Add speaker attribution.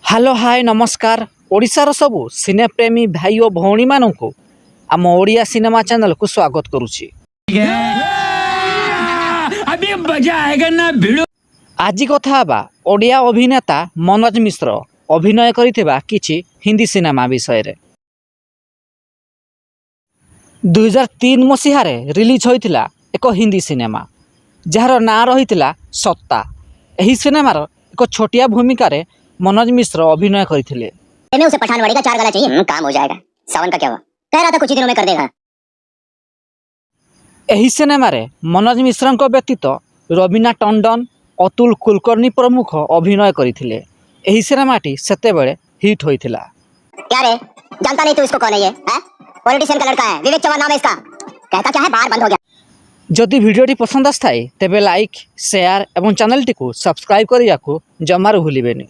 Speaker 1: Hello hi नमस्कार ओडिशार सबु सिनेप्रेमी भाई और भौणी मानू आम ओडिया सिनेमा चैनल को स्वागत करुछि।
Speaker 2: अभी मजा आएगा ना भिड़ो।
Speaker 1: आज कथा हबा ओडिया अभिनेता मनोज मिश्र अभिनय करिथिबा किछि हिंदी सिनेमा विषय रे। 2003 मसीह रिलीज होइतिला एक हिंदी सिनेमा जार ना रहितिला सत्ता। एही सिनेमार एक छोटिया भूमिका रे मनोज मिश्र अभिनय करथिले।
Speaker 3: मैंने उसे पठानवाड़ी का 4 गला चाहिए। काम हो जाएगा। सावन का क्या हुआ? कह रहा था कुछ ही दिनों में कर देगा।
Speaker 1: एही सिनेमा रे मनोज मिश्र व्यतीत रवीना टंडन अतुल कुलकर्णी प्रमुख अभिनय करथिले। एही सिनेमाटी सेते बेले हिट होइतिला।
Speaker 3: क्या रे? जानता नहीं तू इसको कौन है ये? हैं? पॉलिटिशियन का लड़का है। विवेक चौहान नाम है इसका। कहता क्या है बाहर बंद हो गया।
Speaker 1: जदि वीडियोटी पसंद आए तेबे लाइक शेयर एवं चैनल टी को सब्सक्राइब करिया को जमार भूलिबेनी।